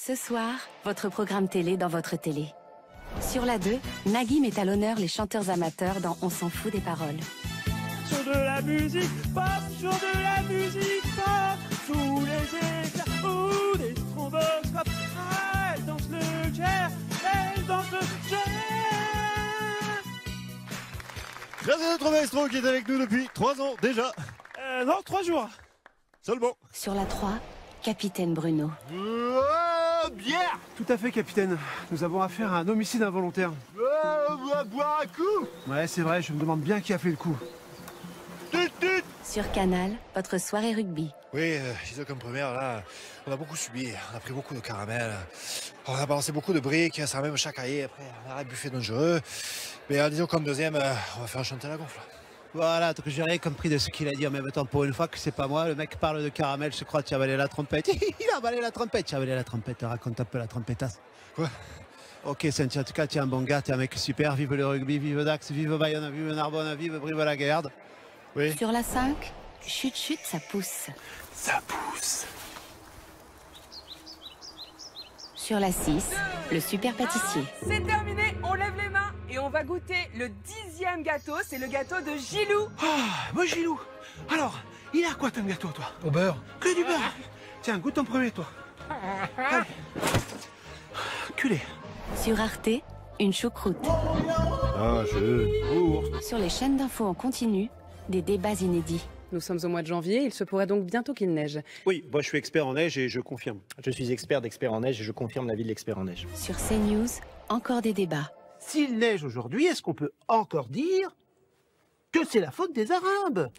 Ce soir, votre programme télé dans votre télé. Sur la 2, Nagui met à l'honneur les chanteurs amateurs dans On s'en fout des paroles. Sur de la musique pop, sur de la musique pop, sous les éclairs ou des stroboscopes. Ah, elle danse le chair, elle danse le chair. Merci d'être maestro qui est avec nous depuis 3 ans déjà. Non, 3 jours. Seulement. Sur la 3, Capitaine Bruno. Bière. Tout à fait, capitaine. Nous avons affaire à un homicide involontaire. Boire un coup. Ouais, c'est vrai, je me demande bien qui a fait le coup. Sur Canal, votre soirée rugby. Oui, disons comme première, là, on a beaucoup subi. On a pris beaucoup de caramel. On a balancé beaucoup de briques, ça a même chacaillé. Après, on a un buffet dangereux. Mais disons comme deuxième, on va faire chanter la gonfle. Voilà, donc j'ai rien compris de ce qu'il a dit en même temps pour une fois que c'est pas moi. Le mec parle de caramel, je crois, tu as avalé la trompette. Il a avalé la trompette, tu as avalé la trompette, raconte un peu la trompettasse. Quoi? Ok, Cynthia, en tout cas, tu es un bon gars, tu es un mec super. Vive le rugby, vive Dax, vive Bayonne, vive Narbonne, vive Brive-la-Gaillarde. Oui. Sur la 5, chut chut, ça pousse. Ça pousse. Sur la 6, le super pâtissier. C'est terminé, on lève les mains et on va goûter le 10e gâteau, c'est le gâteau de Gilou. Ah, moi Gilou. Alors, il a quoi ton gâteau, toi? Au beurre. Que du beurre. Tiens, goûte ton premier, toi. Allez. Culé. Sur Arte, une choucroute. Ah, Sur les chaînes d'infos en continu, des débats inédits. Nous sommes au mois de janvier, il se pourrait donc bientôt qu'il neige. Oui, moi je suis expert en neige et je confirme. Je suis expert d'expert en neige et je confirme l'avis de l'expert en neige. Sur CNews, encore des débats. S'il neige aujourd'hui, est-ce qu'on peut encore dire que c'est la faute des Arabes?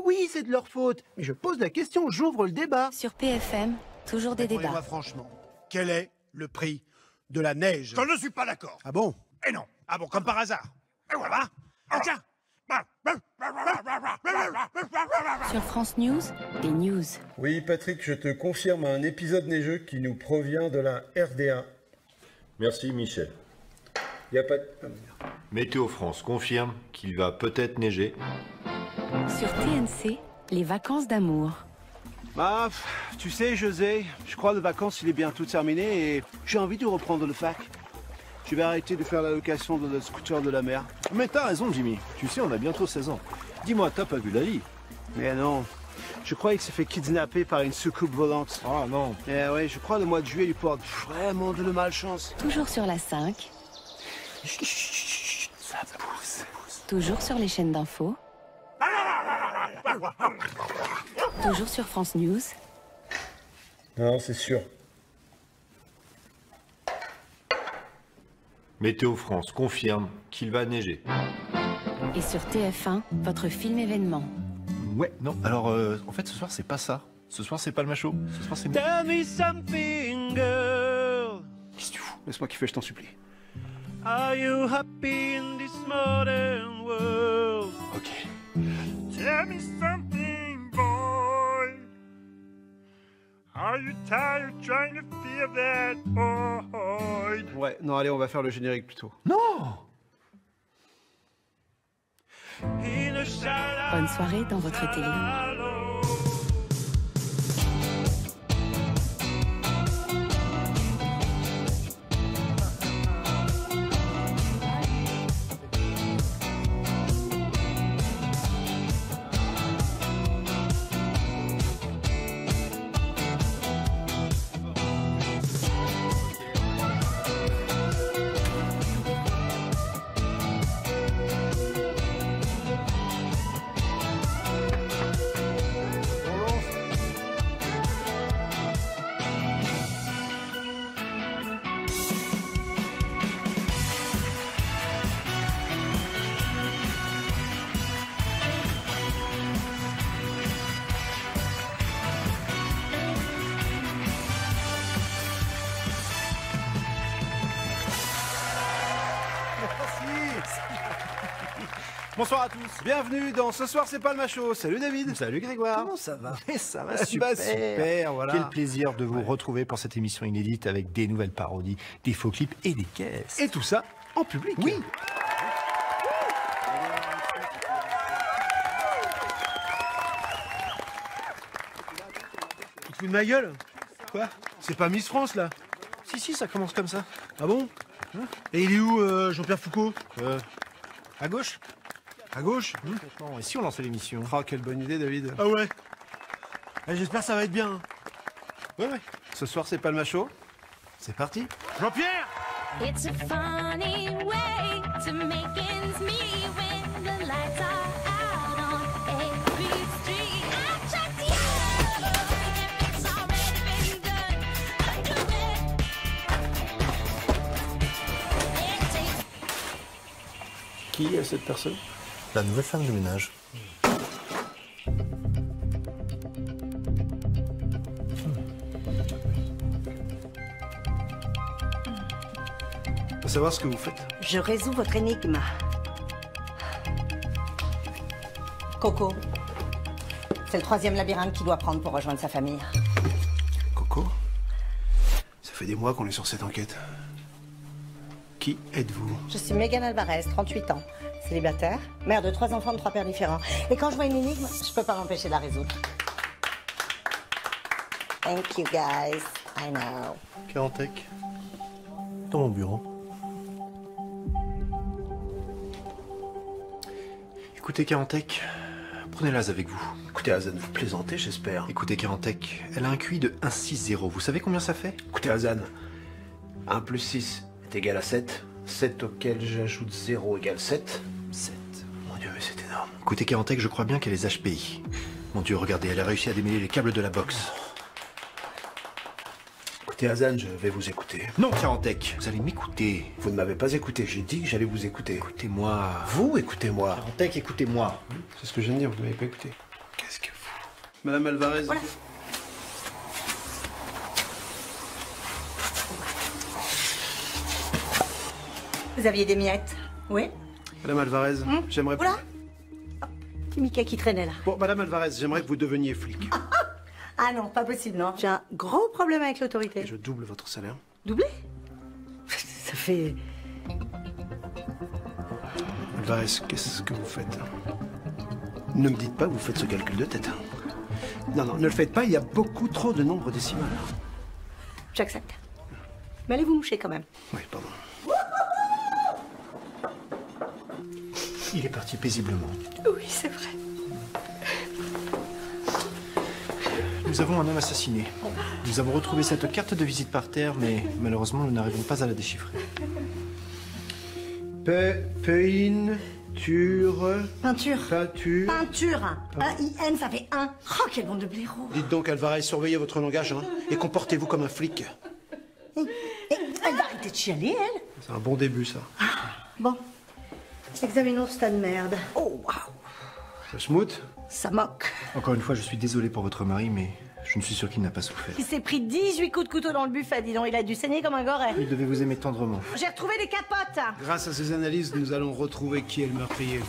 Oui, c'est de leur faute. Mais je pose la question, j'ouvre le débat. Sur PFM, toujours des débats. Répondez-moi franchement, quel est le prix de la neige? Je ne suis pas d'accord. Ah bon? Et non. Ah bon, comme par hasard. Et voilà. Ah tiens. Sur France News, des news. Oui, Patrick, je te confirme un épisode neigeux qui nous provient de la RDA. Merci, Michel. Il n'y a pas de... Météo France confirme qu'il va peut-être neiger. Sur TNC, les vacances d'amour. Bah, tu sais, José, je crois que les vacances, il est bientôt terminé et j'ai envie de reprendre le fac. Je vais arrêter de faire la location de le scooter de la mer. Mais t'as raison, Jimmy. Tu sais, on a bientôt 16 ans. Dis-moi, t'as pas vu la vie? Mais non, je crois qu'il s'est fait kidnapper par une soucoupe volante. Ah non. Eh ouais, je crois que le mois de juillet lui porte vraiment de la malchance. Toujours sur la 5. Chut, ça pousse. Toujours sur les chaînes d'infos. Toujours sur France News. Non, c'est sûr. Météo France confirme qu'il va neiger. Et sur TF1, votre film événement. Ouais, non. Alors, en fait, ce soir, c'est pas ça. Ce soir, c'est pas le macho. Ce soir, c'est... Tell me something, girl. Qu'est-ce que tu fous? Laisse-moi kiffer, je t'en supplie. Are you happy in this modern world? Ok. Tell me something, boy. Are you tired trying to feel that void? Ouais, non, allez, on va faire le générique plutôt. Non. Bonne soirée dans votre télé. Bonsoir à tous, bienvenue dans Ce soir c'est pas le macho. Salut David. Salut Grégoire. Comment ça va? Ça va Bah, super. super, voilà. Quel plaisir de vous retrouver pour cette émission inédite avec des nouvelles parodies, des faux clips et des caisses. Et tout ça en public. Oui. Tu te fous de ma gueule? Quoi? C'est pas Miss France là? Si, ça commence comme ça. Ah bon? Et il est où, Jean-Pierre Foucault? À gauche. À gauche? Franchement, et si on lançait l'émission? Oh, quelle bonne idée, David. Ah ouais. J'espère que ça va être bien. Ouais. Ce soir, c'est pas le macho. C'est parti. Jean-Pierre! It's a funny way to make ends meet when the lights are out on every street. I tried to if it's already been done. I do it. Qui est cette personne? La nouvelle femme de ménage. Faut savoir ce que vous faites. Je résous votre énigme. Coco. C'est le 3e labyrinthe qu'il doit prendre pour rejoindre sa famille. Coco? Ça fait des mois qu'on est sur cette enquête. Qui êtes-vous? Je suis Megan Alvarez, 38 ans. Célibataire, mère de 3 enfants de 3 pères différents. Et quand je vois une énigme, je peux pas m'empêcher de la résoudre. Thank you guys. I know. Quarantec. Dans mon bureau. Écoutez, Quarantec, prenez Laz avec vous. Écoutez, Hazan, vous plaisantez, j'espère. Écoutez, Quarantec, elle a un QI de 1,60. Vous savez combien ça fait? Écoutez, Hazan, 1 plus 6 est égal à 7. 7 auquel j'ajoute 0 égale 7. 7. Mon Dieu, mais c'est énorme. Écoutez, Quarantec, je crois bien qu'elle est HPI. Mon Dieu, regardez, elle a réussi à démêler les câbles de la box. Écoutez, Hazan, je vais vous écouter. Non, Quarantec, vous allez m'écouter. Vous ne m'avez pas écouté, j'ai dit que j'allais vous écouter. Écoutez-moi. Vous, écoutez-moi. Quarantec, écoutez-moi. C'est ce que je viens de dire, vous ne m'avez pas écouté. Qu'est-ce que vous... Madame Alvarez. Voilà. Vous aviez des miettes? Oui. Madame Alvarez, j'aimerais... Oula. Petit Mickey qui traînait là. Bon, Madame Alvarez, j'aimerais que vous deveniez flic. Ah non, pas possible, non. J'ai un gros problème avec l'autorité. Je double votre salaire. Doublé? Ça fait... Alvarez, qu'est-ce que vous faites? Ne me dites pas que vous faites ce calcul de tête. Non, non, ne le faites pas, il y a beaucoup trop de nombres décimales. J'accepte. Mais allez vous moucher quand même. Oui, pardon. Il est parti paisiblement. Oui, c'est vrai. Nous avons un homme assassiné. Nous avons retrouvé cette carte de visite par terre, mais malheureusement, nous n'arrivons pas à la déchiffrer. Peinture. Peinture. Peinture. Peinture. A-I-N, ça fait 1. Oh, quel bande de blaireaux. Dites donc, Alvarez, surveillez votre langage, hein, et comportez-vous comme un flic. Elle va arrêter de chialer, elle. C'est un bon début, ça. Bon. Examinons ce tas de merde. Oh, waouh. Ça schmoute? Ça moque. Encore une fois, je suis désolé pour votre mari, mais je ne suis sûr qu'il n'a pas souffert. Il s'est pris 18 coups de couteau dans le buffet, dis donc. Il a dû saigner comme un goret. Il devait vous aimer tendrement. J'ai retrouvé des capotes. Grâce à ces analyses, nous allons retrouver qui est le meurtrier.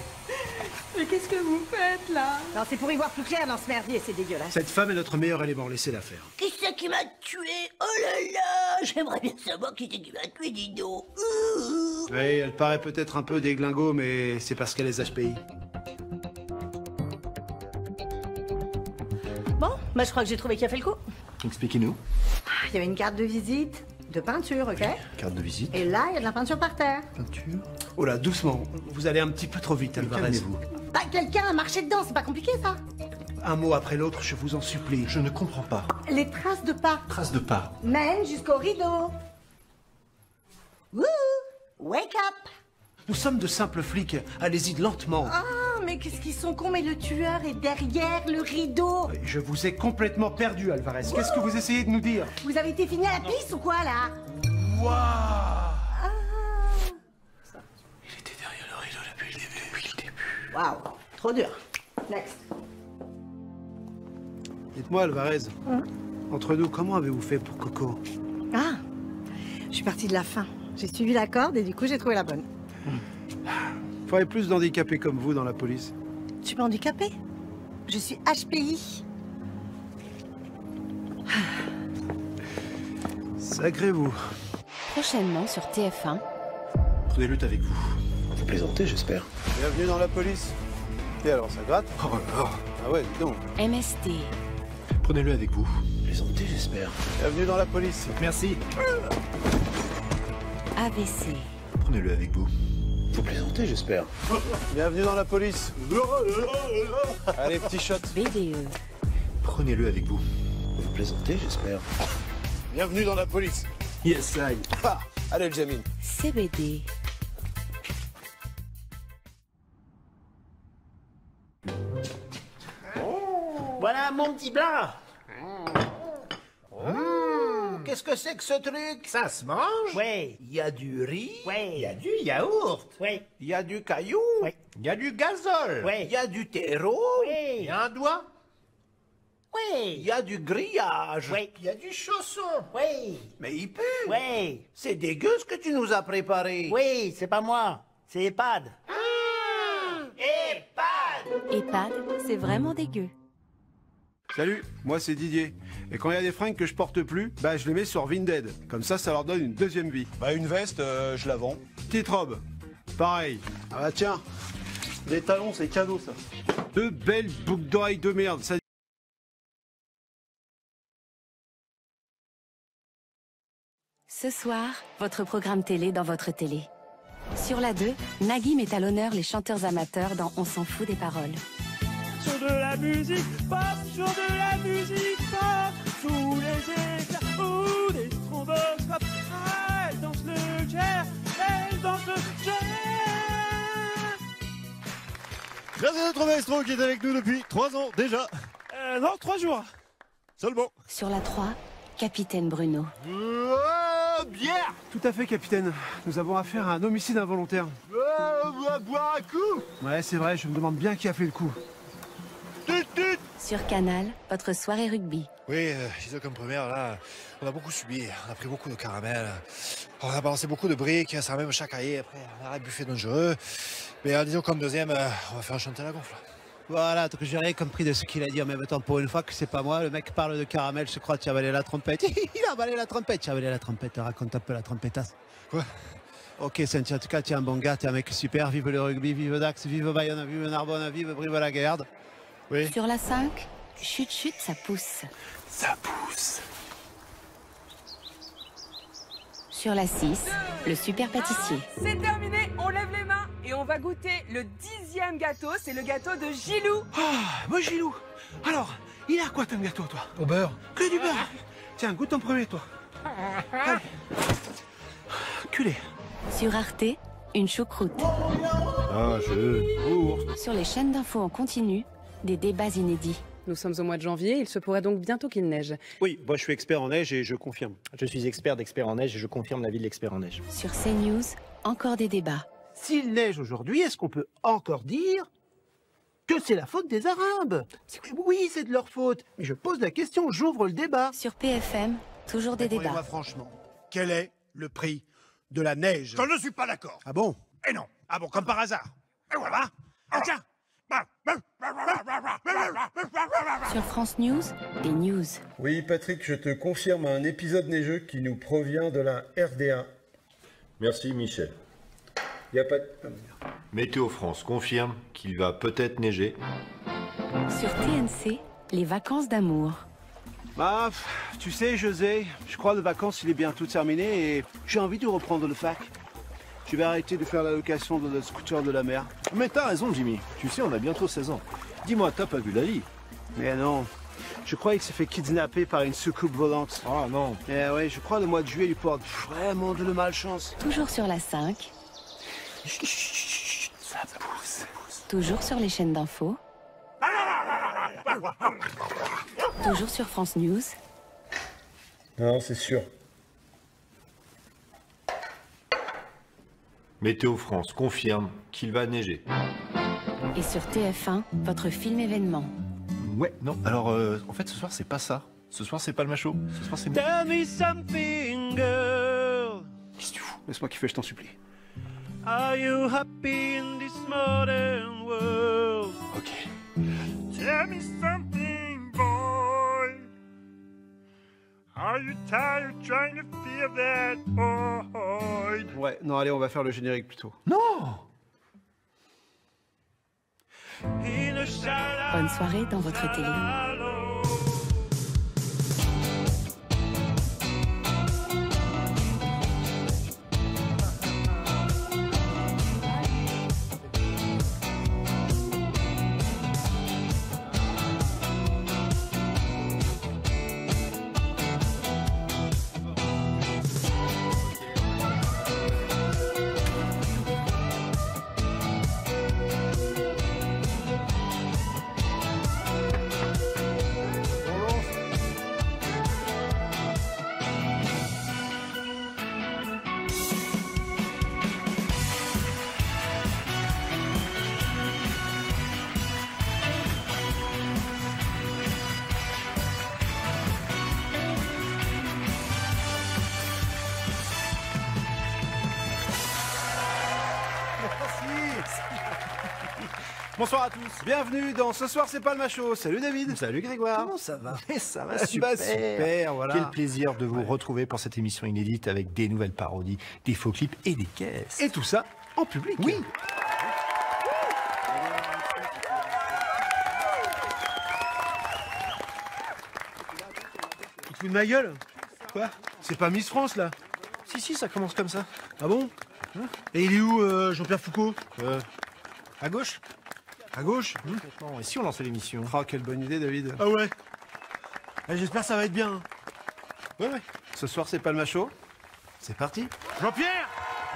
Mais qu'est-ce que vous faites là? Non, c'est pour y voir plus clair dans ce merdier, c'est dégueulasse. Cette femme est notre meilleur élément, laissez-la faire. Qui c'est qui m'a tué? Oh là là. J'aimerais bien savoir qui c'est qui m'a tué, dis donc. Oui, elle paraît peut-être un peu déglingo, mais c'est parce qu'elle est HPI. Bon, bah je crois que j'ai trouvé qui a fait le coup. Expliquez-nous. Il y avait une carte de visite, de peinture, ok? Carte de visite. Et là, il y a de la peinture par terre. Peinture. Oh là, doucement. Vous allez un petit peu trop vite, Alvarez. Calmez-vous. Bah, quelqu'un a marché dedans, c'est pas compliqué, ça. Un mot après l'autre, je vous en supplie. Je ne comprends pas. Les traces de pas Trace de pas. mènent jusqu'au rideau. Wouh! Wake up! Nous sommes de simples flics. Allez-y lentement. Ah, mais qu'est-ce qu'ils sont cons, mais le tueur est derrière le rideau. Je vous ai complètement perdu, Alvarez. Qu'est-ce que vous essayez de nous dire? Vous avez été fini à la pisse ou quoi, là? Waouh! Ah. Il était derrière le rideau depuis le début. Waouh, trop dur. Next. Dites-moi, Alvarez, entre nous, comment avez-vous fait pour Coco? Ah, je suis partie de la fin. J'ai suivi la corde et du coup, j'ai trouvé la bonne. Il faudrait plus d'handicapés comme vous dans la police. Tu suis pas handicapée. Je suis HPI. Sacré vous. Prochainement sur TF1. Prenez-le avec vous. Vous plaisantez, j'espère. Bienvenue dans la police. Et alors, ça gratte? Oh là là. Ah ouais, dis donc. MST. Prenez-le avec vous. plaisanter, j'espère. Bienvenue dans la police. Merci. AVC. Prenez-le avec vous. Vous plaisantez, j'espère. Bienvenue dans la police. Allez, petit shot. BDE. Prenez-le avec vous. Vous plaisantez, j'espère. Bienvenue dans la police. Yes, I. Ah, allez, le Jamil. CBD. Voilà mon petit plat. Qu'est-ce que c'est que ce truc? Ça se mange? Oui. Il y a du riz? Oui. Il y a du yaourt? Oui. Il y a du caillou? Oui. Il y a du gazole? Oui. Il y a du terreau? Oui. Il y a un doigt? Oui. Il y a du grillage? Oui. Il y a du chausson? Oui. Mais il pue? Oui. C'est dégueu ce que tu nous as préparé. Oui, c'est pas moi. C'est EHPAD. EHPAD! EHPAD, c'est vraiment dégueu. Salut, moi c'est Didier. Et quand il y a des fringues que je porte plus, bah je les mets sur Vinted. Comme ça leur donne une deuxième vie. Bah une veste, je la vends. Petite robe, pareil. Ah bah tiens, des talons, c'est cadeau ça. Deux belles boucles d'oreilles de merde. Ça... Ce soir, votre programme télé dans votre télé. Sur la 2, Nagui met à l'honneur les chanteurs amateurs dans On s'en fout des paroles. Sur de la musique pop, sur de la musique pop, sous les éclairs ou des stroboscopes. Ah, elle danse le chair, elle danse le chair. Merci d'être maestro qui est avec nous depuis 3 ans déjà. Non, 3 jours. Seulement. Sur la 3, Capitaine Bruno. Bière. Tout à fait, capitaine. Nous avons affaire à un homicide involontaire. On va boire un coup. Ouais, c'est vrai, je me demande bien qui a fait le coup. Sur Canal, votre soirée rugby. Oui, disons comme première, là, on a beaucoup subi. On a pris beaucoup de caramel. On a balancé beaucoup de briques. Ça a même chacaillé. Après, on a buffet dangereux. Mais disons comme deuxième, on va faire chanter la gonfle. Voilà, donc j'ai rien compris de ce qu'il a dit en même temps pour une fois que c'est pas moi. Le mec parle de caramel, je crois, tu as avalé la trompette. Il a avalé la trompette, tu as avalé la trompette. Raconte un peu la trompettasse. Quoi? Ok, Cynthia, en tout cas, tu es un bon gars, tu es un mec super. Vive le rugby, vive Dax, vive Bayonne, vive Narbonne, vive Brive-la-Gaillarde. Oui. Sur la 5, chut chut, ça pousse. Ça pousse. Sur la 6, le super pâtissier. C'est terminé, on lève les mains et on va goûter le 10e gâteau, c'est le gâteau de Gilou. Ah, moi Gilou. Alors, il a quoi ton gâteau, toi? Au beurre. Que du beurre. Tiens, goûte en premier, toi. Allez. Culé. Sur Arte, une choucroute. Ah, Sur les chaînes d'infos en continu, des débats inédits. Nous sommes au mois de janvier, il se pourrait donc bientôt qu'il neige. Oui, moi je suis expert en neige et je confirme. Je suis expert d'expert en neige et je confirme l'avis de l'expert en neige. Sur CNews, encore des débats. S'il neige aujourd'hui, est-ce qu'on peut encore dire que c'est la faute des Arabes? Oui, c'est de leur faute. Mais je pose la question, j'ouvre le débat. Sur PFM, toujours des débats. Répondez-moi franchement, quel est le prix de la neige? Je ne suis pas d'accord. Ah bon? Et non. Ah bon, comme par hasard. Et voilà. Ah tiens. Sur France News, des news. Oui, Patrick, je te confirme un épisode neigeux qui nous provient de la RDA. Merci, Michel. Y a pas de... Météo France confirme qu'il va peut-être neiger. Sur TNC, les vacances d'amour. Bah, tu sais, José, je crois que les vacances, il est bientôt terminé et j'ai envie de reprendre le fac. Je vais arrêter de faire la location de le scooter de la mer. Mais t'as raison, Jimmy. Tu sais, on a bientôt 16 ans. Dis-moi, t'as pas vu la vie? Mais non, je crois qu'il s'est fait kidnapper par une soucoupe volante. Ah non. Eh ouais, je crois que le mois de juillet lui porte vraiment de la malchance. Toujours sur la 5. Chut, ça pousse. Toujours sur les chaînes d'infos. Toujours sur France News. Non, c'est sûr. Météo France confirme qu'il va neiger. Et sur TF1, votre film événement. Ouais, non, alors en fait ce soir c'est pas ça. Ce soir c'est pas le macho. Ce soir c'est... Tell me something, girl. Qu'est-ce que tu fous? Laisse-moi kiffer, je t'en supplie. Are you happy in this modern world? Ok. Tell me something, boy. Are you tired trying to feel that void? Ouais, non, allez, on va faire le générique plutôt. Non! Bonne soirée dans votre télé. Bonsoir à tous. Bienvenue dans Ce soir c'est pas le macho. Salut David. Salut Grégoire. Comment ça va? Ça va Bah, super. super, voilà. Quel plaisir de vous retrouver pour cette émission inédite avec des nouvelles parodies, des faux clips et des caisses. Et tout ça en public. Oui. Tu te fous de ma gueule? Quoi? C'est pas Miss France là? Si, ça commence comme ça. Ah bon? Et il est où Jean-Pierre Foucault? À gauche. À gauche? Franchement, et si on lançait l'émission? Oh, quelle bonne idée David. Ah ouais. J'espère que ça va être bien. Ouais. Ce soir c'est pas le macho. C'est parti. Jean-Pierre!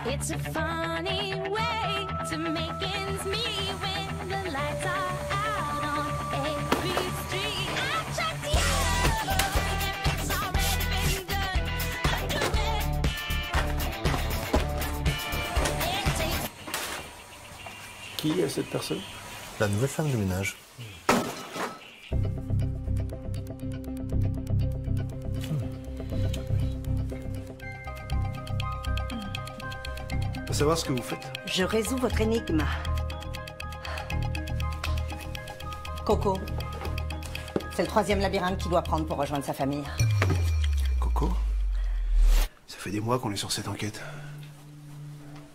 It's a funny way to make ends meet when the lights are out on every street. I tried to yell, if it's already been done, I do it. It takes Qui est cette personne? La nouvelle femme de ménage. Faut savoir ce que vous faites. Je résous votre énigme. Coco. C'est le 3e labyrinthe qu'il doit prendre pour rejoindre sa famille. Coco? Ça fait des mois qu'on est sur cette enquête.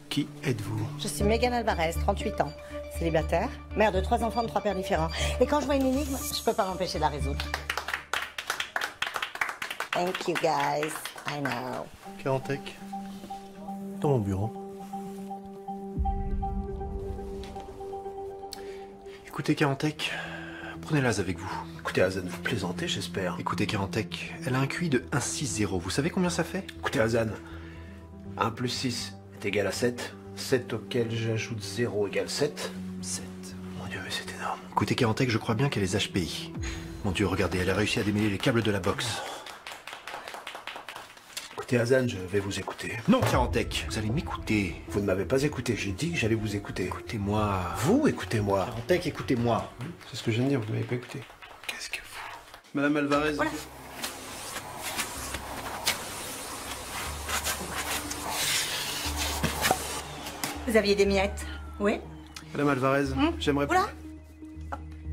Qui êtes-vous? Je suis Megan Alvarez, 38 ans. Célibataire, mère de 3 enfants de 3 pères différents. Et quand je vois une énigme, je peux pas m'empêcher de la résoudre. Thank you guys. I know. Carantec. Dans mon bureau. Écoutez Carantec, prenez Laz avec vous. Écoutez Hazan, vous plaisantez j'espère. Écoutez Carantec, elle a un QI de 1,60. Vous savez combien ça fait? Écoutez Hazan, 1 plus 6 est égal à 7. 7 auquel j'ajoute 0 égale 7. 7. Mon Dieu, mais c'est énorme. Écoutez Carantec, je crois bien qu'elle est HPI. Mon Dieu, regardez, elle a réussi à démêler les câbles de la box. Écoutez Hazan, je vais vous écouter. Non Carantec, vous allez m'écouter. Vous ne m'avez pas écouté, j'ai dit que j'allais vous écouter. Écoutez-moi. Vous, écoutez-moi. Carantec, écoutez-moi. C'est ce que je viens de dire, vous ne m'avez pas écouté. Qu'est-ce que vous... Madame Alvarez. Voilà. Vous aviez des miettes? Oui. Madame Alvarez, j'aimerais... Oula.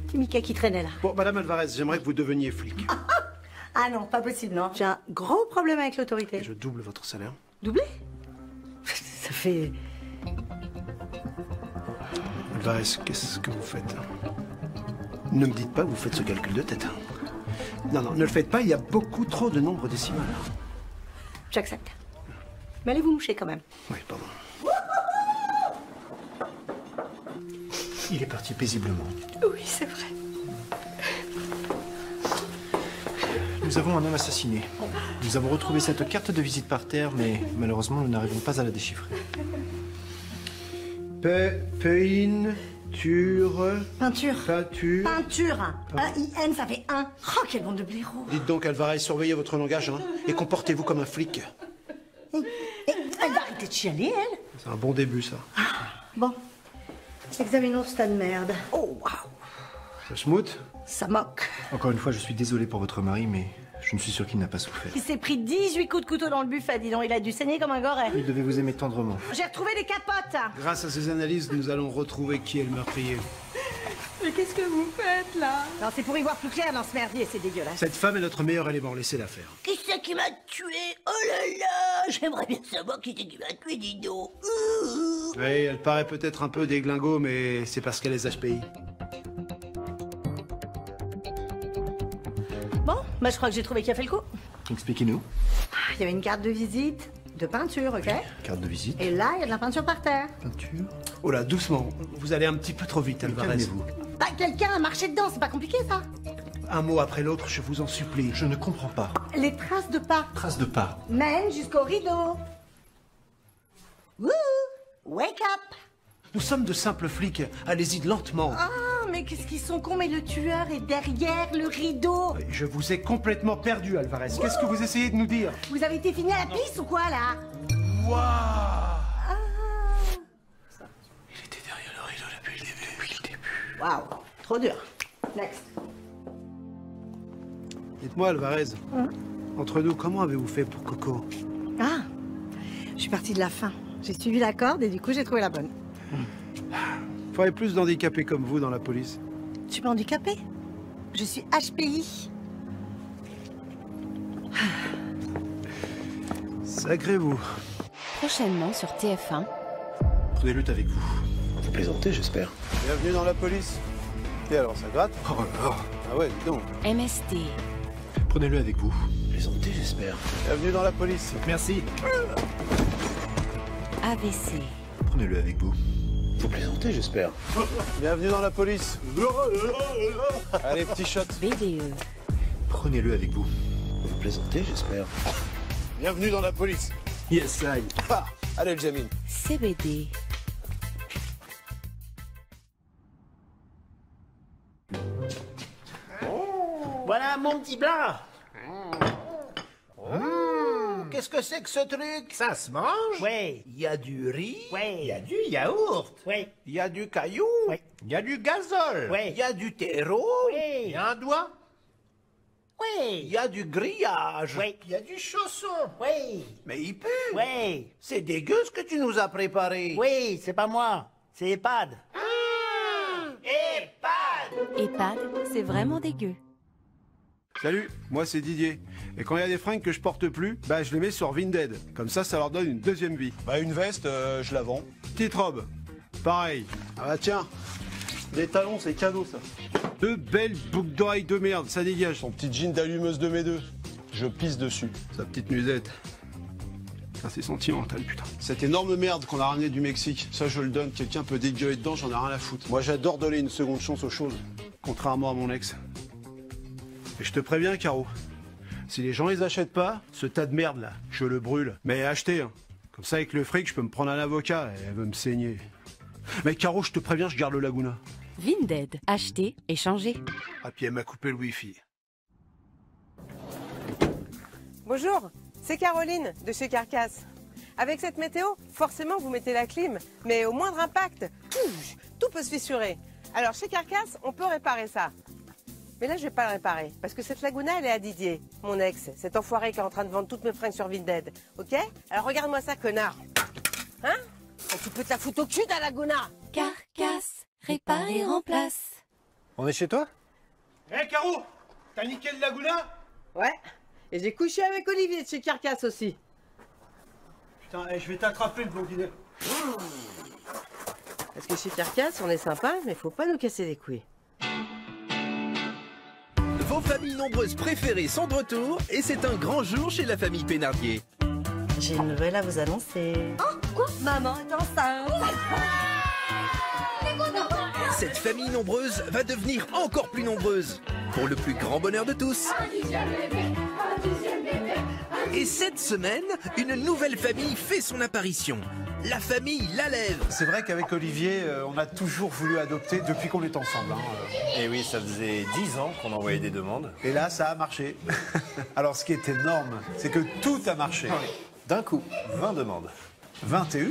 Petit Mickey qui traînait là. Bon, Madame Alvarez, j'aimerais que vous deveniez flic. Ah non, pas possible, non. J'ai un gros problème avec l'autorité. Je double votre salaire. Doublé? Ça fait... Alvarez, qu'est-ce que vous faites? Ne me dites pas que vous faites ce calcul de tête. Non, ne le faites pas, il y a beaucoup trop de nombres décimales. J'accepte. Mais allez vous moucher quand même. Oui, pardon. Il est parti paisiblement. Oui, c'est vrai. Nous avons un homme assassiné. Nous avons retrouvé cette carte de visite par terre, mais malheureusement, nous n'arrivons pas à la déchiffrer. Peinture. Peinture. Peinture. Peinture. A-I-N, ça fait 1. Oh, quel bande de blaireaux. Dites donc, Alvarez, surveillez votre langage, hein, et comportez-vous comme un flic. Elle va arrêter de chialer, elle. C'est un bon début, ça. Bon. Examinons ce tas de merde. Oh, waouh. Ça schmoute? Ça moque. Encore une fois, je suis désolé pour votre mari, mais je ne suis sûr qu'il n'a pas souffert. Il s'est pris 18 coups de couteau dans le buffet, dis donc. Il a dû saigner comme un goret. Il devait vous aimer tendrement. J'ai retrouvé des capotes. Grâce à ces analyses, nous allons retrouver qui est le meurtrier. Mais qu'est-ce que vous faites là? Non, c'est pour y voir plus clair dans ce merdier, c'est dégueulasse. Cette femme est notre meilleur élément, laissez-la faire. Qui c'est qui m'a tué? Oh là là! J'aimerais bien savoir qui c'est qui m'a tué, dis donc. Oui, elle paraît peut-être un peu déglingo, mais c'est parce qu'elle est HPI. Bon, bah je crois que j'ai trouvé qui a fait le coup. Expliquez-nous. Il y avait une carte de visite, de peinture, ok? Carte de visite. Et là, il y a de la peinture par terre. Peinture. Oh là, doucement. Vous allez un petit peu trop vite, Alvarez. Calmez-vous. Bah, quelqu'un a marché dedans, c'est pas compliqué ça. Un mot après l'autre, je vous en supplie. Je ne comprends pas. Les traces de pas Trace de pas. mènent jusqu'au rideau. Wouh! Wake up! Nous sommes de simples flics. Allez-y lentement. Ah, mais qu'est-ce qu'ils sont cons, mais le tueur est derrière le rideau. Je vous ai complètement perdu, Alvarez. Qu'est-ce que vous essayez de nous dire? Vous avez été fini à la pisse ou quoi, là? Waouh! Ah. Il était derrière le rideau depuis le début. Waouh, trop dur. Next. Dites-moi, Alvarez, entre nous, comment avez-vous fait pour Coco? Ah, je suis partie de la fin. J'ai suivi la corde et du coup, j'ai trouvé la bonne. faudrait plus d'handicapés comme vous dans la police. Tu m'es handicapée? Je suis HPI. Sacré vous. Prochainement sur TF1. Prenez-le avec vous. Vous plaisantez, j'espère. Bienvenue dans la police. Et alors, ça gratte? Oh là là. Ah ouais, dis donc. MST. Prenez-le avec vous. Vous plaisantez, j'espère. Bienvenue dans la police. Merci. AVC. Prenez-le avec vous. Vous plaisantez, j'espère. Bienvenue dans la police. Allez, petit shot. BDE. Prenez-le avec vous. Vous plaisantez, j'espère. Bienvenue dans la police. Yes, I. Ah, allez, le Jamil. CBD. Voilà mon petit plat. Qu'est-ce que c'est que ce truc? Ça se mange? Oui. Il y a du riz? Oui. Il y a du yaourt? Oui. Il y a du caillou? Oui. Il y a du gazole? Oui. Il y a du terreau? Oui. Il y a un doigt? Oui. Il y a du grillage? Oui. Il y a du chausson? Oui. Mais il pue? Oui. C'est dégueu ce que tu nous as préparé. Oui, c'est pas moi. C'est EHPAD. EHPAD! EHPAD, c'est vraiment dégueu. Salut, moi c'est Didier. Et quand il y a des fringues que je porte plus, bah je les mets sur Vinted. Comme ça leur donne une deuxième vie. Bah une veste, je la vends. Petite robe, pareil. Ah bah tiens, des talons, c'est cadeau ça. Deux belles boucles d'oreilles de merde, ça dégage. Son petit jean d'allumeuse de mes deux. Je pisse dessus. Sa petite musette. Ça c'est sentimental putain. Cette énorme merde qu'on a ramenée du Mexique, ça je le donne, quelqu'un peut dégueuler dedans, j'en ai rien à foutre. Moi j'adore donner une seconde chance aux choses, contrairement à mon ex. Et je te préviens, Caro, si les gens les achètent pas, ce tas de merde là, je le brûle. Mais achetez, hein. Comme ça avec le fric, je peux me prendre un avocat et elle veut me saigner. Mais Caro, je te préviens, je garde le Laguna. Vinted. Acheter, échanger. Ah puis elle m'a coupé le wifi. Bonjour, c'est Caroline de chez Carcasse. Avec cette météo, forcément vous mettez la clim, mais au moindre impact, tout peut se fissurer. Alors chez Carcasse, on peut réparer ça. Mais là, je vais pas le réparer, parce que cette Laguna, elle est à Didier, mon ex, cet enfoiré qui est en train de vendre toutes mes fringues sur Vinted. Ok? Alors regarde-moi ça, connard. Hein? Tu peux te la foutre au cul, ta Laguna. Carcasse, répare et remplace. On est chez toi? Hé, Caro, t'as niqué le Laguna? Ouais. Et j'ai couché avec Olivier de chez Carcasse aussi. Putain, je vais t'attraper le blondinet. Parce que chez Carcasse, on est sympa, mais faut pas nous casser les couilles. Vos familles nombreuses préférées sont de retour et c'est un grand jour chez la famille Pénardier. J'ai une nouvelle à vous annoncer. Oh, quoi? Maman est enceinte. Cette famille nombreuse va devenir encore plus nombreuse pour le plus grand bonheur de tous. Et cette semaine, une nouvelle famille fait son apparition. La famille Lalève. C'est vrai qu'avec Olivier, on a toujours voulu adopter depuis qu'on est ensemble. Et oui, ça faisait 10 ans qu'on envoyait des demandes. Et là, ça a marché. Alors, ce qui est énorme, c'est que tout a marché. D'un coup, 20 demandes. 21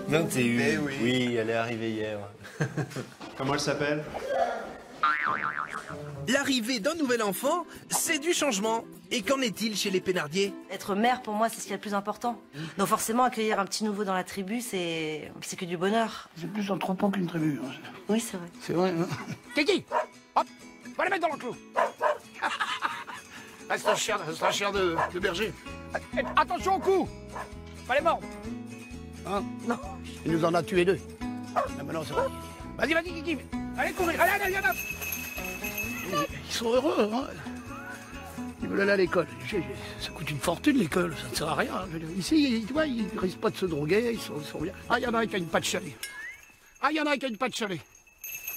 21, Eh oui. Oui, elle est arrivée hier. Comment elle s'appelle? L'arrivée d'un nouvel enfant, c'est du changement. Et qu'en est-il chez les Pénardier? Être mère, pour moi, c'est ce qu'il y a de plus important. Donc forcément, accueillir un petit nouveau dans la tribu, c'est que du bonheur. C'est plus un troupeau qu'une tribu. Oui, c'est vrai. C'est vrai, hein? Kiki, hop, va la mettre dans l'enclos. Ah, c'est un chien de berger. Attention au cou. Pas les morts. Hein? Non. Il nous en a tué 2. Ah, maintenant, c'est vrai. Vas-y, Kiki. Allez, courir. Allez, y en a. Ils sont heureux, hein. Ils veulent aller à l'école. Ça coûte une fortune, l'école. Ça ne sert à rien. Je veux dire, ici, tu vois, ils ne risquent pas de se droguer. Ils sont bien. Ah, il y en a un qui a une patte chalée. Ah, il y en a un qui a une patte chalée.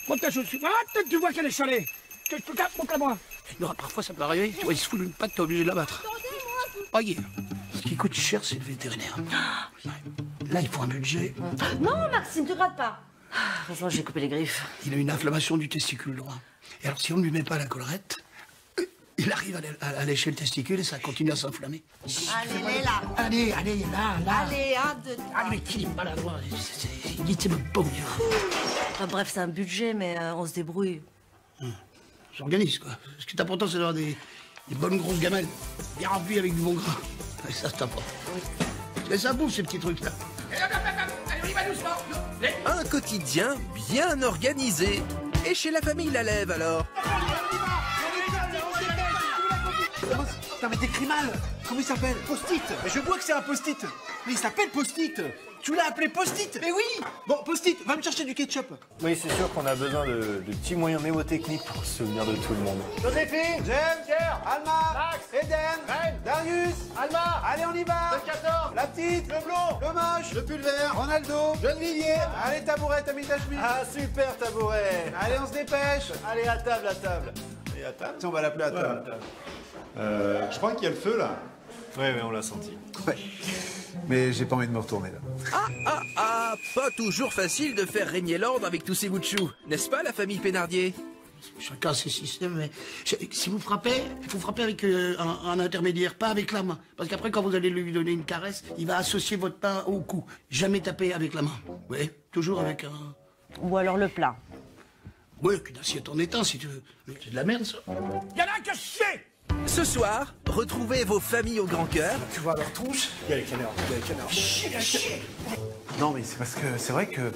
Monte ta chaussure. Ah, peut-être tu vois qu'elle est chalée. Je te tape, montre-la-moi. Non, parfois, ça peut arriver. Tu vois, il se fout une patte, t'es obligé de la battre. Voyez, ce qui coûte cher, c'est le vétérinaire. Là, il faut un budget. Non, Maxime, te gratte pas. Heureusement, j'ai coupé les griffes. Il a une inflammation du testicule droit. Et alors, si on ne lui met pas la collerette, il arrive à lécher le testicule et ça continue à s'inflammer. Allez, là. Allez, là. Allez, 1, 2, 3. Ah, mais qui est maladroit. Il dit, c'est me paume. Enfin, bref, c'est un budget, mais on se débrouille. J'organise, quoi. Ce qui est important, c'est d'avoir des bonnes grosses gamelles, bien remplies avec du bon gras. Et ça, c'est important. Mais ça bouffe, ces petits trucs-là. Allez, on y va doucement. Un quotidien bien organisé. Et chez la famille Lalève alors? Non mais t'écris mal. Comment il s'appelle? Post-it. Mais je vois que c'est un post-it. Mais il s'appelle Post-it. Tu l'as appelé Post-it? Mais oui. Bon, Post-it, va me chercher du ketchup. Oui, c'est sûr qu'on a besoin de petits moyens mémotechniques pour se souvenir de tout le monde. Joséphine, James, Pierre, Alma, Max, Eden, Darius, Alma. Allez, on y va. Le 14, la petite, le blond, le moche, le pulvère, Ronaldo, Gennevilliers. Allez, tabouret, t'as mis ta chemise. Ah, super tabouret. Allez, on se dépêche. Allez, à table, à table. Et à table? Tiens, on va l'appeler à table. Je crois qu'il y a le feu là. Ouais, on l'a senti. Ouais. Mais j'ai pas envie de me retourner là. Pas toujours facile de faire régner l'ordre avec tous ces bouts de choux, n'est-ce pas la famille Pénardier? Chacun ses systèmes, mais si vous frappez, il faut frapper avec un intermédiaire, pas avec la main. Parce qu'après, quand vous allez lui donner une caresse, il va associer votre pain au cou. Jamais taper avec la main. Oui, toujours avec un... Ou alors le plat. Oui, qu'une assiette en étain, si tu veux. C'est de la merde, ça. Y'en a un que je sais! Ce soir, retrouvez vos familles au grand cœur. Tu vois leur tronche? Il y a les caméras, il y a les caméras. Chut. Non mais c'est parce que c'est vrai que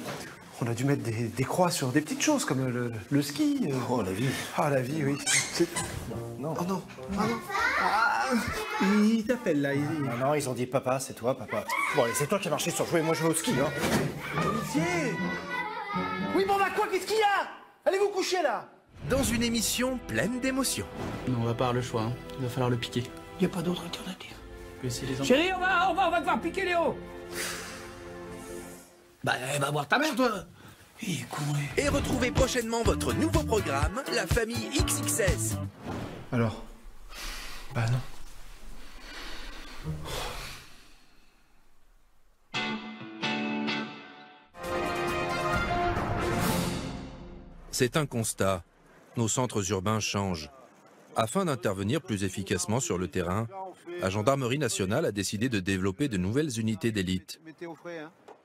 on a dû mettre des croix sur des petites choses comme le ski. Oh la vie. Ah la vie, oui. Non. Oh non. Ah non. Ah, il t'appelle là. Non, ils ont dit papa, c'est toi, papa. Bon, allez, c'est toi qui as marché sur jouer, moi je vais au ski, hein. Olivier. Oui, bon bah quoi, qu'est-ce qu'il y a? Allez vous coucher là. Dans une émission pleine d'émotions. Non, on va pas avoir le choix, hein. Il va falloir le piquer. Il n'y a pas d'autre alternative. Chérie, on va devoir piquer Léo. Bah, va voir ta mère, toi. Il est con, lui. Et retrouvez prochainement votre nouveau programme, La Famille XXS. Alors? Bah non. C'est un constat. Nos centres urbains changent. Afin d'intervenir plus efficacement sur le terrain, la Gendarmerie nationale a décidé de développer de nouvelles unités d'élite.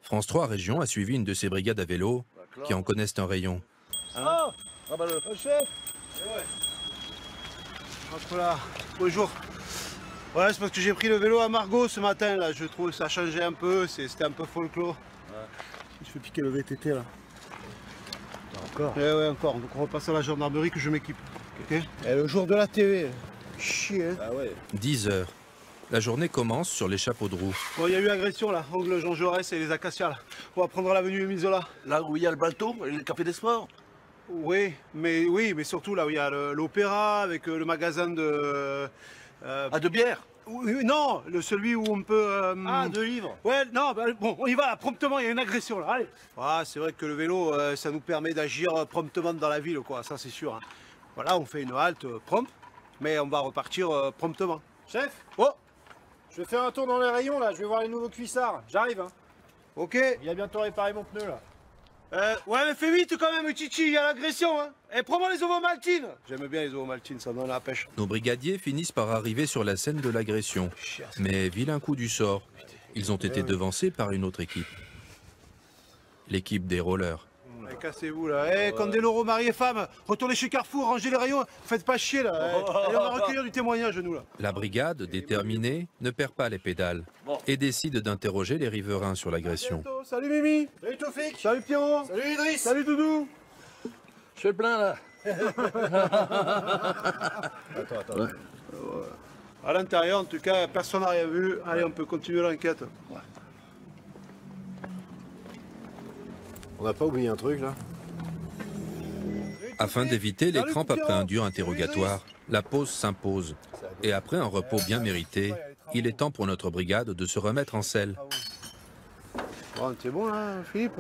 France 3 Région a suivi une de ces brigades à vélo qui en connaissent un rayon. Ah bah le chef. Entre là. Bonjour. Ouais, c'est parce que j'ai pris le vélo à Margot ce matin là. Je trouve que ça a changé un peu. C'était un peu folklore. Je fais piquer le VTT là. Encore? Ouais, encore. Donc on repasse à la gendarmerie que je m'équipe. Ok. Et le jour de la TV. Chier. Ah ouais. 10 heures. La journée commence sur les chapeaux de roue. Bon, il y a eu agression là, angle Jean Jaurès et les Acacias là. On va prendre l'avenue Misola. Là où il y a le bateau et le café des sports? Oui, mais surtout là où il y a l'opéra avec le magasin de... de bière? Oui, non, celui où on peut... de livres? Ouais, non, bah, bon, on y va là, promptement, il y a une agression là, allez. Ah, c'est vrai que le vélo, ça nous permet d'agir promptement dans la ville, quoi, ça c'est sûr. Hein. Voilà, on fait une halte prompte, mais on va repartir promptement. Chef? Oh! Je vais faire un tour dans les rayons là, je vais voir les nouveaux cuissards. J'arrive, hein. Ok. Il a bientôt réparé mon pneu là. Ouais, mais fais vite quand même, Chichi, il y a l'agression, hein. Et prends-moi les ovomaltines. J'aime bien les ovomaltines, ça donne la pêche. Nos brigadiers finissent par arriver sur la scène de l'agression. Mais vilain coup du sort, ils ont été devancés par une autre équipe. L'équipe des rollers. Cassez-vous là. Candeloro, mari et femme, retournez chez Carrefour, rangez les rayons, faites pas chier là. Allez, on va recueillir du témoignage, nous là. La brigade, déterminée, ne perd pas les pédales et décide d'interroger les riverains sur l'agression. Salut Mimi. Salut Toufik. Salut Pierrot. Salut Idriss. Salut Doudou. Je fais le plein là. Attends. Ouais. À l'intérieur, en tout cas, personne n'a rien vu. Allez, on peut continuer l'enquête. Ouais. On n'a pas oublié un truc là? Afin d'éviter les crampes après un dur interrogatoire, la pause s'impose. Et après un repos bien mérité, il est temps pour notre brigade de se remettre en selle. Bon, t'es bon là, Philippe?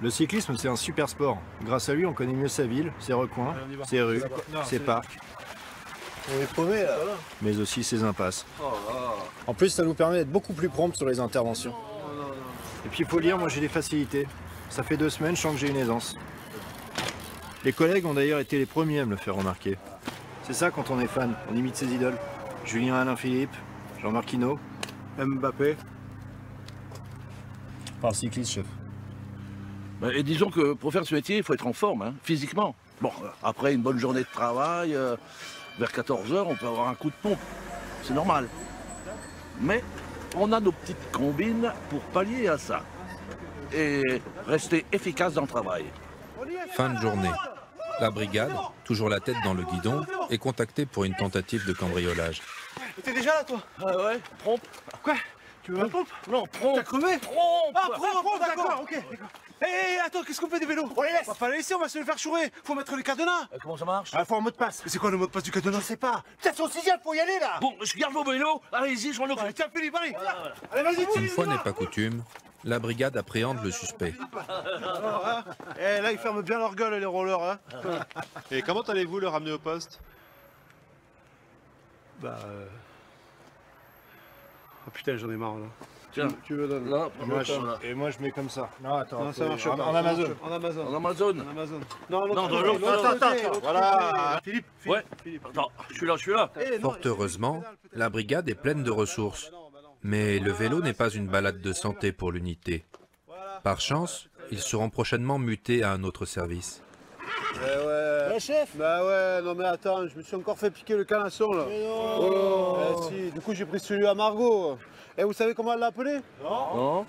Le cyclisme, c'est un super sport. Grâce à lui, on connaît mieux sa ville, ses recoins, ses rues, ses parcs. On est paumé là. Mais aussi ses impasses. En plus, ça nous permet d'être beaucoup plus prompt sur les interventions. Et puis il faut dire, moi j'ai des facilités. Ça fait 2 semaines, je sens que j'ai une aisance. Les collègues ont d'ailleurs été les premiers à me le faire remarquer. C'est ça quand on est fan, on imite ses idoles. Julien Alain-Philippe, Jean-Marc Hinault, Mbappé. Par le cycliste, chef. Et disons que pour faire ce métier, il faut être en forme, hein, physiquement. Bon, après une bonne journée de travail, vers 14 h, on peut avoir un coup de pompe. C'est normal. Mais on a nos petites combines pour pallier à ça. et rester efficace dans le travail. Fin de journée. La brigade, toujours la tête dans le guidon, est contactée pour une tentative de cambriolage. T'es déjà là, toi? Ah ouais, prompt. Quoi? Tu veux la pompe? Non, prompt. T'as crevé? Prompt. Ah, prompt, d'accord, ok. Hé, attends, qu'est-ce qu'on fait des vélos? On les laisse. On va pas les laisser, on va se les faire chourer. Faut mettre les cadenas. Comment ça marche? Ah, faut un mot de passe. Mais c'est quoi le mot de passe du cadenas? Je sais pas. Putain, c'est au 6ème, faut y aller là. Bon, je garde vos vélos. Allez-y, je m'en occupe. Tiens, Philippe, allez. Voilà. Allez, vas-y, Une fois n'est pas coutume, la brigade appréhende le suspect. Eh, là, ils ferment bien leur gueule, les rollers, hein. Et comment allez-vous le ramener au poste? Bah. Oh putain, j'en ai marre là. Tiens, tu veux donner? Non, Et moi je mets comme ça. Non, attends. Non, ça marche pas. En Amazon. En Amazon. En Amazon. En Amazon. Non, Non, de l'autre. Attends. Voilà. Philippe. Ouais. Attends, je suis là. Fort heureusement, la brigade est pleine de ressources. Mais le vélo n'est pas une balade de santé pour l'unité. Par chance, ils seront prochainement mutés à un autre service. Ouais. Ouais, chef. Bah ouais, non mais attends, je me suis encore fait piquer le canasson là. Mais non. Si, du coup j'ai pris celui à Margot. Et vous savez comment elle l'a appelé? Non.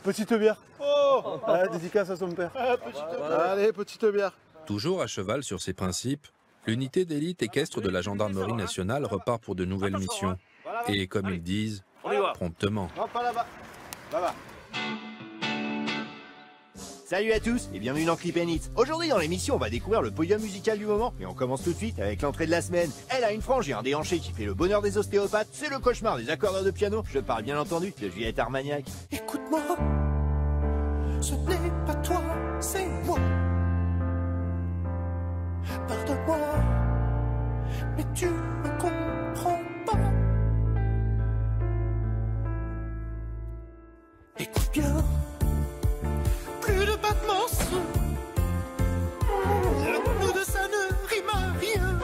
Petite bière. Oh. Dédicace à son père. Allez, petite bière. Toujours à cheval sur ses principes, l'unité d'élite équestre de la gendarmerie nationale repart pour de nouvelles missions. Et comme ils disent, promptement. Non, pas là-bas. Là-bas. Salut à tous et bienvenue dans Clip & Hits. Aujourd'hui dans l'émission on va découvrir le podium musical du moment et on commence tout de suite avec l'entrée de la semaine. Elle a une frange et un déhanché qui fait le bonheur des ostéopathes, c'est le cauchemar des accordeurs de piano, je parle bien entendu de Juliette Armagnac. Écoute-moi, ce n'est pas toi, c'est moi. Pardonne-moi, mais tu me comprends pas. Écoute bien, plus de battements, nous deux ça ne rime à rien.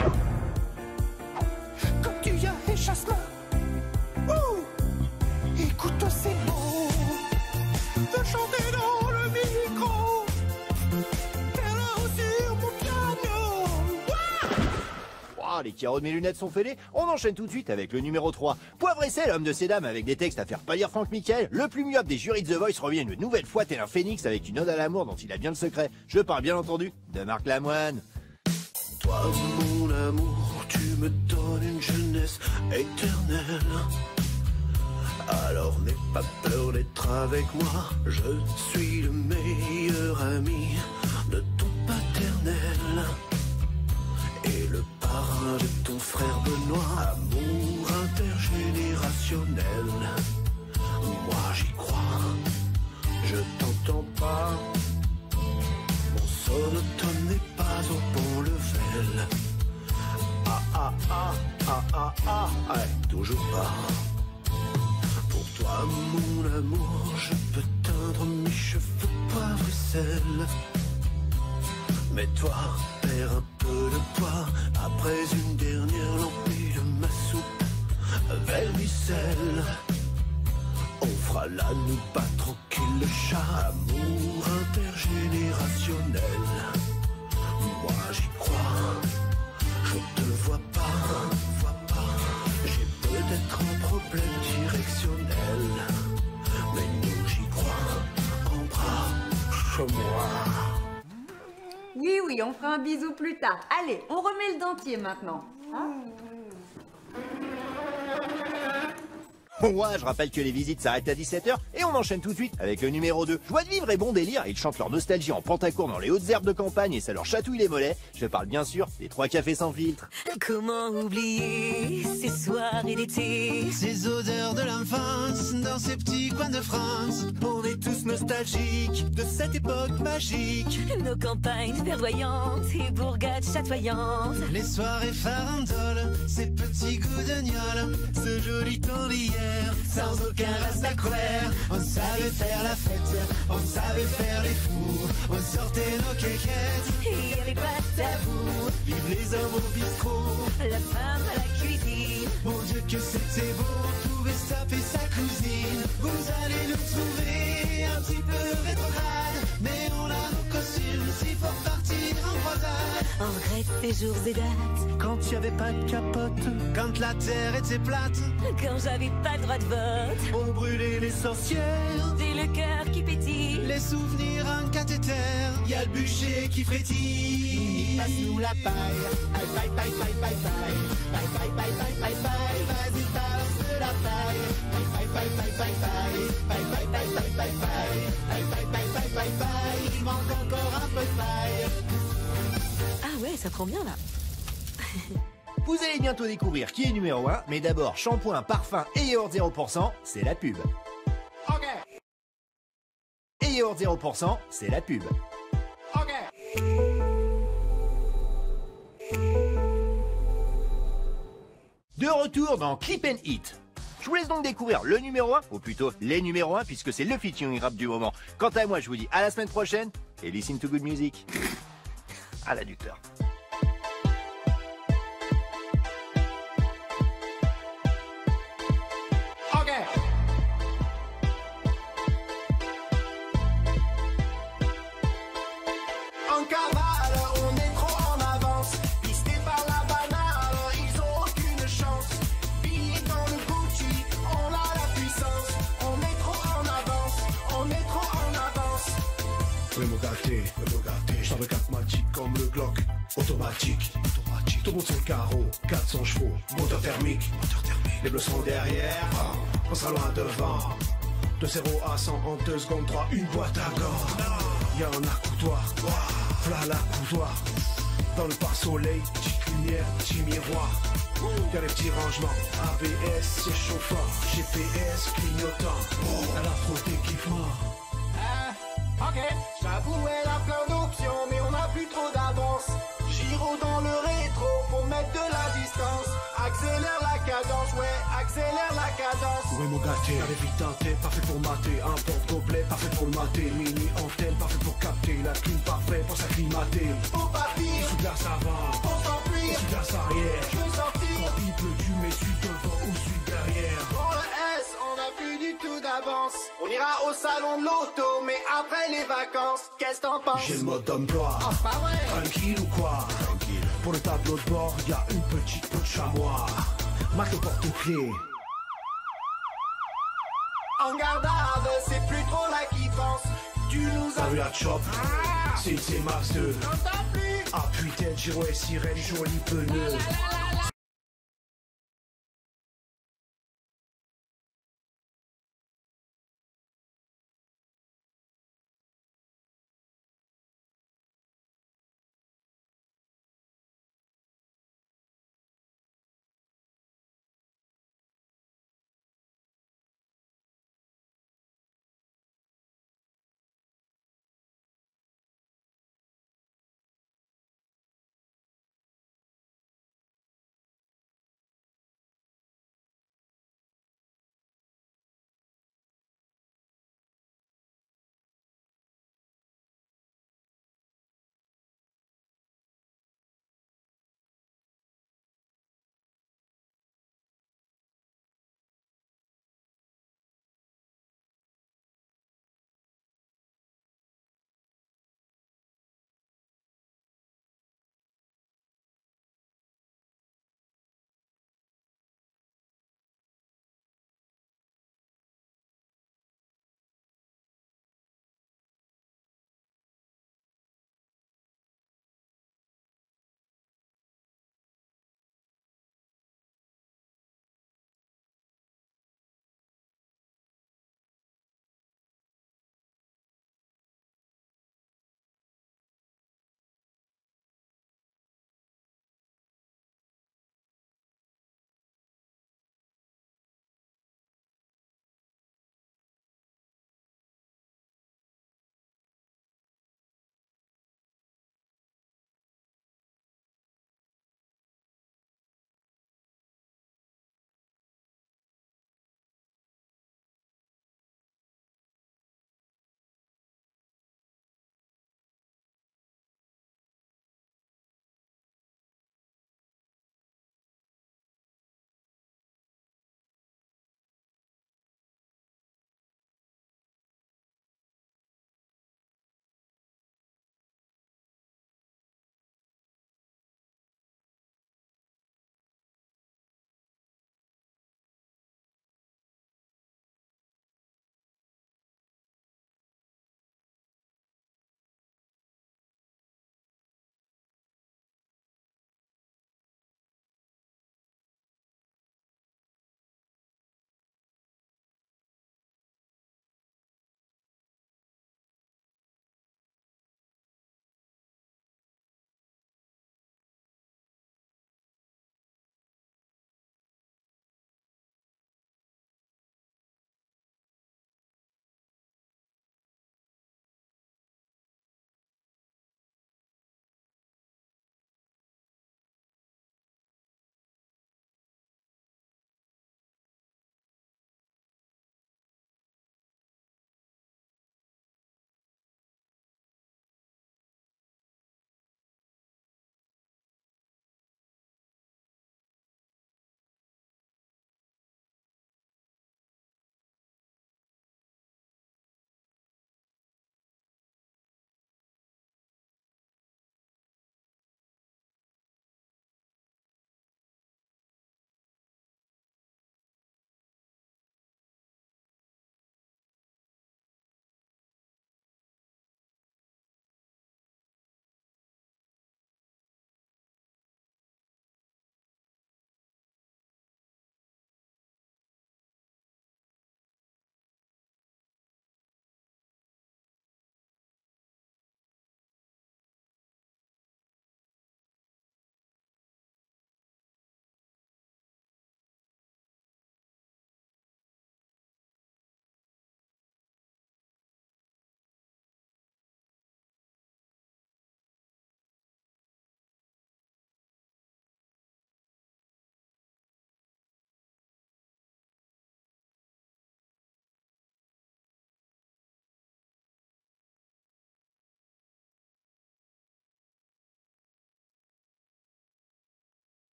Comme tu y as et chasse-moi. Écoute ces mots de chanter dans le micro. T'es là sur mon piano. Wow, les carreaux de mes lunettes sont fêlés. On enchaîne tout de suite avec le numéro 3. Poivre et sel, homme de ces dames avec des textes à faire pâlir Franck Michael. Le plus muable des jurys de The Voice revient une nouvelle fois tel un phénix avec une ode à l'amour dont il a bien le secret. Je parle bien entendu de Marc Lamoine. Toi mon amour, tu me donnes une jeunesse éternelle. Alors n'aie pas peur d'être avec moi. Je suis le meilleur ami de ton paternel et le parrain de ton frère Benoît. Amour intergénérationnel. Moi j'y crois. Je t'entends pas. Mon sonotone n'est pas au bon level. Toujours pas. Pour toi mon amour, je peux teindre mes cheveux poivre et sel. Mais toi, perds un peu de poids après une dernière lampée de ma soupe vermicelle. On fera la nous pas tranquille le chat. Amour intergénérationnel. Moi j'y crois. Je te vois pas. J'ai peut-être un problème directionnel. Mais nous j'y crois. Embrasse-moi. Oui, on fera un bisou plus tard. Allez, on remet le dentier maintenant. Hein? Ouais, je rappelle que les visites s'arrêtent à 17h et on enchaîne tout de suite avec le numéro 2. Joie de vivre et bon délire, ils chantent leur nostalgie en pantacourt dans les hautes herbes de campagne et ça leur chatouille les mollets. Je parle bien sûr des 3 cafés sans filtre. Comment oublier ces soirées d'été, ces odeurs de l'enfance dans ces petits coins de France. On est tous nostalgiques de cette époque magique. Nos campagnes verdoyantes et bourgades chatoyantes. Les soirées farandoles, ces petits goûts de gnôle, ce joli temps d'hier, sans aucun reste à croire. On savait faire la fête, on savait faire les fous, on sortait nos quéquettes, Il y avait pas de tabou. vive les hommes au bistrot, La femme à la cuisine. mon Dieu que c'était beau, on pouvait se taper sa cousine. Vous allez nous trouver un petit peu rétrograde, mais on a nos costumes s'il faut partir en croisade. On regrette ces jours et dates. Quand y avait pas de capote, quand la terre était plate, Quand j'avais pas le droit de vote. On brûlait les sorcières, Dès le cœur qui pétille. les souvenirs, un cathéter. Y a le bûcher qui frétille. Passe-nous la paille. Paille, paille, paille, paille, paille, paille. Paille, paille, paille, paille, paille, paille. Vas-y, balance de la paille. Paille, paille, paille, paille, paille, paille. Paille, paille, paille, paille, paille, paille. Paille, paille, paille, paille, paille, paille. Il manque encore un peu de paille. Ah ouais, ça prend bien là. Vous allez bientôt découvrir qui est numéro 1, mais d'abord, shampoing, parfum et yaourt 0%, c'est la pub. Ok. Et yaourt 0%, c'est la pub. Ok. De retour dans Clip and Hit. Je vous laisse donc découvrir le numéro 1, ou plutôt les numéros 1, puisque c'est le featuring rap du moment. Quant à moi, je vous dis à la semaine prochaine, et listen to good music. À l'adducteur. Ok. En cavale, on est trop en avance. Pistés par la banale, ils ont aucune chance. Billets dans le Gucci, on a la puissance. On est trop en avance, on est trop en avance. Oui, mon gâté, j'en veux 4 magiques comme le Glock. Automatique. Tout le monde sur le carreau, 400 chevaux, moteur thermique. Les bleus sont derrière, on sera loin devant. De 0 à 100 en 2 secondes 3, une boîte à gants. Y'a un accoudoir, v'là l'accoudoir. Dans le pare-soleil, petite lumière, petit miroir. Y'a les petits rangements, ABS, c'est chauffant, GPS, clignotant. Elle a trop d'équipement. Ok, j'avoue, elle a plein d'options, mais on a plus trop d'avance. Giro dans le rétro pour mettre de la distance. Accélère la cadence, ouais, accélère la cadence. Oui mon gâté, la vite teintée, parfait pour mater. Un porte-gobelet, parfait pour le mater. Mini antenne, parfait pour capter. La clim parfait pour s'acclimater. Au papier, sous glace avant, on s'enfuit, sous glace arrière. Je veux sortir, quand il pleut, tu mets celui devant ou celui derrière. Pour le S, on a plus du tout d'avance. On ira au salon de l'auto, mais après les vacances, qu'est-ce que t'en penses? J'ai le mode d'emploi, oh, pas vrai. Tranquille ou quoi? Tranquille. Pour le tableau de bord, y'a une petite peau de chamois. Marque le porte-clés. En gardade, c'est plus trop là qui pense. Tu nous as vu la chop, c'est Max 2. Appui tête, giro et sirène, joli pneu.